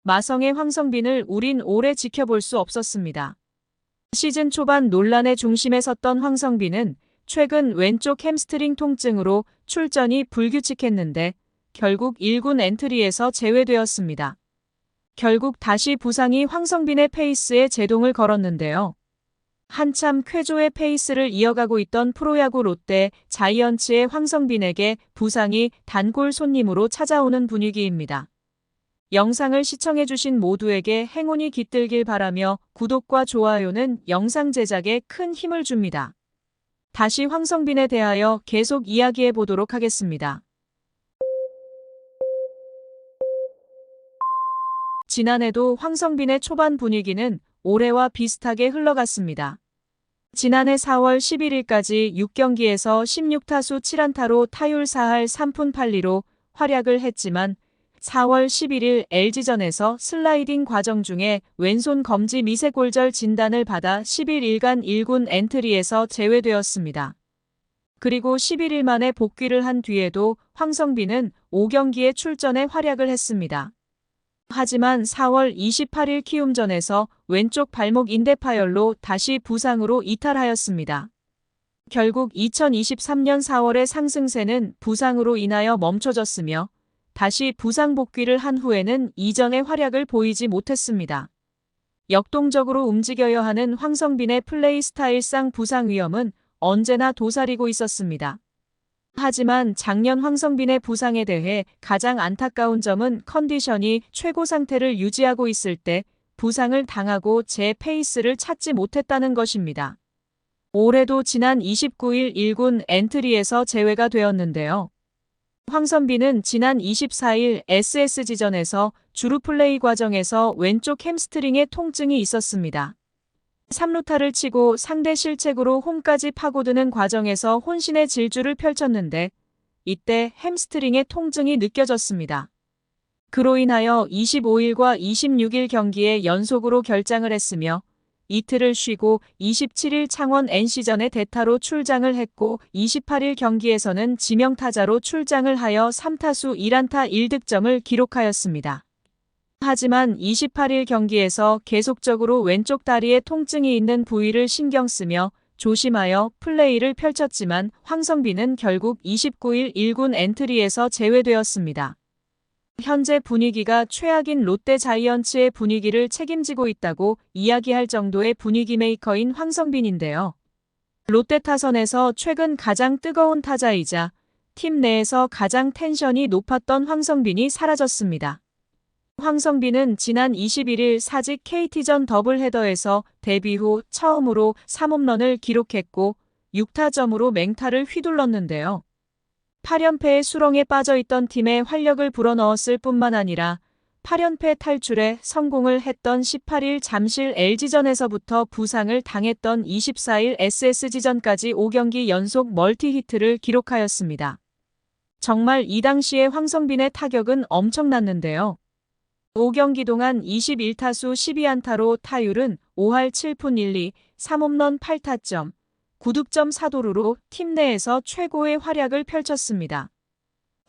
마성의 황성빈을 우린 오래 지켜볼 수 없었습니다. 시즌 초반 논란의 중심에 섰던 황성빈은 최근 왼쪽 햄스트링 통증으로 출전이 불규칙했는데 결국 1군 엔트리에서 제외되었습니다. 결국 다시 부상이 황성빈의 페이스에 제동을 걸었는데요. 한참 쾌조의 페이스를 이어가고 있던 프로야구 롯데 자이언츠의 황성빈에게 부상이 단골 손님으로 찾아오는 분위기입니다. 영상을 시청해주신 모두에게 행운이 깃들길 바라며 구독과 좋아요는 영상 제작에 큰 힘을 줍니다. 다시 황성빈에 대하여 계속 이야기해 보도록 하겠습니다. 지난해도 황성빈의 초반 분위기는 올해와 비슷하게 흘러갔습니다. 지난해 4월 11일까지 6경기에서 16타수 7안타로 타율 4할 3푼 8리로 활약을 했지만 4월 11일 LG전에서 슬라이딩 과정 중에 왼손 검지 미세골절 진단을 받아 11일간 1군 엔트리에서 제외되었습니다. 그리고 11일 만에 복귀를 한 뒤에도 황성빈은 5경기에 출전해 활약을 했습니다. 하지만 4월 28일 키움전에서 왼쪽 발목 인대 파열로 다시 부상으로 이탈하였습니다. 결국 2023년 4월의 상승세는 부상으로 인하여 멈춰졌으며 다시 부상 복귀를 한 후에는 이전의 활약을 보이지 못했습니다. 역동적으로 움직여야 하는 황성빈의 플레이 스타일상 부상 위험은 언제나 도사리고 있었습니다. 하지만 작년 황성빈의 부상에 대해 가장 안타까운 점은 컨디션이 최고 상태를 유지하고 있을 때 부상을 당하고 제 페이스를 찾지 못했다는 것입니다. 올해도 지난 29일 1군 엔트리에서 제외가 되었는데요. 황성빈은 지난 24일 SSG전에서 주루 플레이 과정에서 왼쪽 햄스트링에 통증이 있었습니다. 3루타를 치고 상대 실책으로 홈까지 파고드는 과정에서 혼신의 질주를 펼쳤는데 이때 햄스트링의 통증이 느껴졌습니다. 그로 인하여 25일과 26일 경기에 연속으로 결장을 했으며 이틀을 쉬고 27일 창원 NC전에 대타로 출장을 했고 28일 경기에서는 지명타자로 출장을 하여 3타수 1안타 1득점을 기록하였습니다. 하지만 28일 경기에서 계속적으로 왼쪽 다리에 통증이 있는 부위를 신경 쓰며 조심하여 플레이를 펼쳤지만 황성빈은 결국 29일 1군 엔트리에서 제외되었습니다. 현재 분위기가 최악인 롯데 자이언츠의 분위기를 책임지고 있다고 이야기할 정도의 분위기 메이커인 황성빈인데요. 롯데 타선에서 최근 가장 뜨거운 타자이자 팀 내에서 가장 텐션이 높았던 황성빈이 사라졌습니다. 황성빈은 지난 21일 사직 KT전 더블헤더에서 데뷔 후 처음으로 3홈런을 기록했고 6타점으로 맹타를 휘둘렀는데요. 8연패의 수렁에 빠져있던 팀에 활력을 불어넣었을 뿐만 아니라 8연패 탈출에 성공을 했던 18일 잠실 LG전에서부터 부상을 당했던 24일 SSG전까지 5경기 연속 멀티히트를 기록하였습니다. 정말 이 당시의 황성빈의 타격은 엄청났는데요. 5경기 동안 21타수 12안타로 타율은 5할 7푼 1리, 3홈런 8타점, 9득점 4도루로 팀 내에서 최고의 활약을 펼쳤습니다.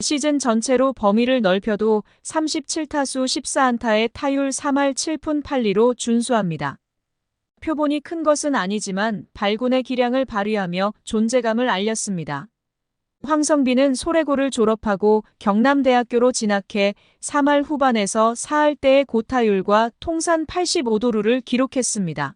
시즌 전체로 범위를 넓혀도 37타수 14안타의 타율 3할 7푼 8리로 준수합니다. 표본이 큰 것은 아니지만 발군의 기량을 발휘하며 존재감을 알렸습니다. 황성빈은 소래고를 졸업하고 경남대학교로 진학해 3할 후반에서 4할대의 고타율과 통산 85도루를 기록했습니다.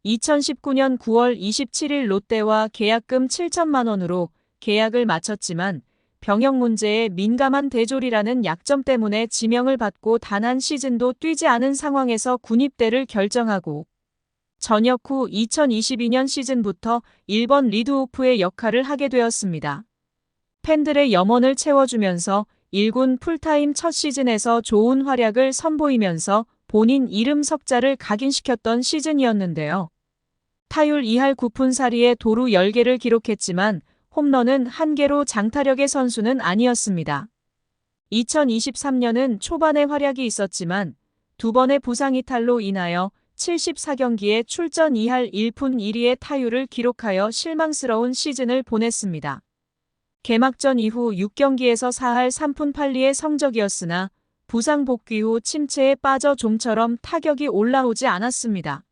2019년 9월 27일 롯데와 계약금 7천만 원으로 계약을 마쳤지만 병역 문제에 민감한 대졸이라는 약점 때문에 지명을 받고 단 한 시즌도 뛰지 않은 상황에서 군입대를 결정하고 전역 후 2022년 시즌부터 1번 리드오프의 역할을 하게 되었습니다. 팬들의 염원을 채워주면서 1군 풀타임 첫 시즌에서 좋은 활약을 선보이면서 본인 이름 석자를 각인시켰던 시즌이었는데요. 타율 2할 9푼 4리에 도루 10개를 기록했지만 홈런은 1개로 장타력의 선수는 아니었습니다. 2023년은 초반에 활약이 있었지만 2번의 부상 이탈로 인하여 74경기에 출전 2할 1푼 1리의 타율을 기록하여 실망스러운 시즌을 보냈습니다. 개막전 이후 6경기에서 4할 3푼 8리의 성적이었으나 부상 복귀 후 침체에 빠져 좀처럼 타격이 올라오지 않았습니다.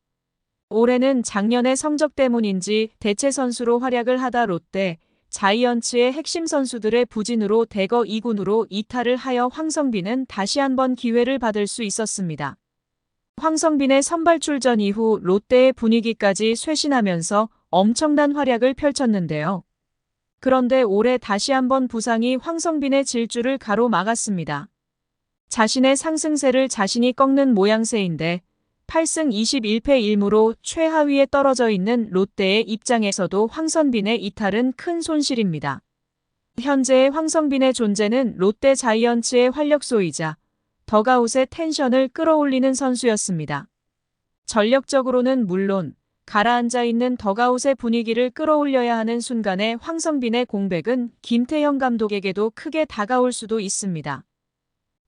올해는 작년의 성적 때문인지 대체 선수로 활약을 하다 롯데, 자이언츠의 핵심 선수들의 부진으로 대거 2군으로 이탈을 하여 황성빈은 다시 한번 기회를 받을 수 있었습니다. 황성빈의 선발 출전 이후 롯데의 분위기까지 쇄신하면서 엄청난 활약을 펼쳤는데요. 그런데 올해 다시 한번 부상이 황성빈의 질주를 가로막았습니다. 자신의 상승세를 자신이 꺾는 모양새인데 8승 21패 1무로 최하위에 떨어져 있는 롯데의 입장에서도 황성빈의 이탈은 큰 손실입니다. 현재의 황성빈의 존재는 롯데 자이언츠의 활력소이자 더가웃의 텐션을 끌어올리는 선수였습니다. 전력적으로는 물론 가라앉아 있는 더가웃의 분위기를 끌어올려야 하는 순간에 황성빈의 공백은 김태형 감독에게도 크게 다가올 수도 있습니다.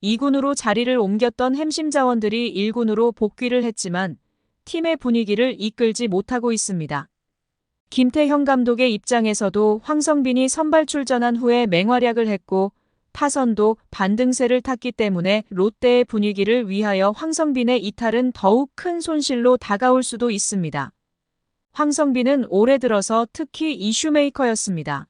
2군으로 자리를 옮겼던 핵심 자원들이 1군으로 복귀를 했지만 팀의 분위기를 이끌지 못하고 있습니다. 김태형 감독의 입장에서도 황성빈이 선발 출전한 후에 맹활약을 했고 타선도 반등세를 탔기 때문에 롯데의 분위기를 위하여 황성빈의 이탈은 더욱 큰 손실로 다가올 수도 있습니다. 황성빈은 올해 들어서 특히 이슈메이커였습니다.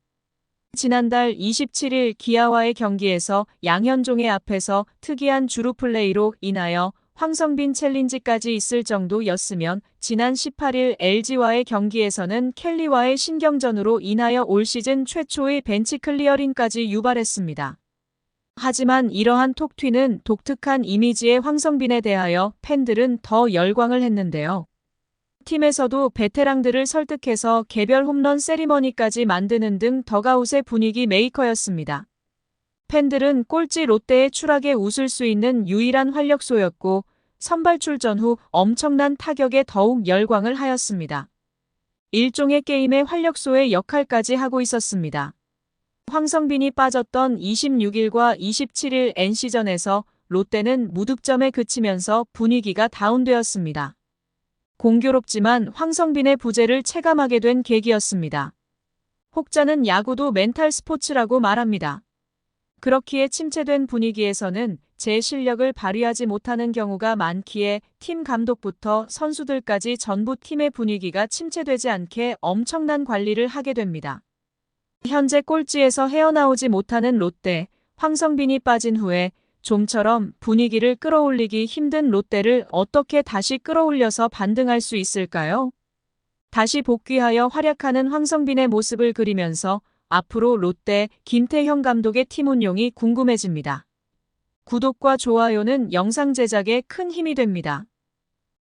지난달 27일 기아와의 경기에서 양현종의 앞에서 특이한 주루 플레이로 인하여 황성빈 챌린지까지 있을 정도였으면 지난 18일 LG와의 경기에서는 켈리와의 신경전으로 인하여 올 시즌 최초의 벤치 클리어링까지 유발했습니다. 하지만 이러한 톡튀는 독특한 이미지의 황성빈에 대하여 팬들은 더 열광을 했는데요. 팀에서도 베테랑들을 설득해서 개별 홈런 세리머니까지 만드는 등 더가웃의 분위기 메이커였습니다. 팬들은 꼴찌 롯데의 추락에 웃을 수 있는 유일한 활력소였고 선발 출전 후 엄청난 타격에 더욱 열광을 하였습니다. 일종의 게임의 활력소의 역할까지 하고 있었습니다. 황성빈이 빠졌던 26일과 27일 NC전에서 롯데는 무득점에 그치면서 분위기가 다운되었습니다. 공교롭지만 황성빈의 부재를 체감하게 된 계기였습니다. 혹자는 야구도 멘탈 스포츠라고 말합니다. 그렇기에 침체된 분위기에서는 제 실력을 발휘하지 못하는 경우가 많기에 팀 감독부터 선수들까지 전부 팀의 분위기가 침체되지 않게 엄청난 관리를 하게 됩니다. 현재 꼴찌에서 헤어나오지 못하는 롯데, 황성빈이 빠진 후에 좀처럼 분위기를 끌어올리기 힘든 롯데를 어떻게 다시 끌어올려서 반등할 수 있을까요? 다시 복귀하여 활약하는 황성빈의 모습을 그리면서 앞으로 롯데 김태형 감독의 팀 운용이 궁금해집니다. 구독과 좋아요는 영상 제작에 큰 힘이 됩니다.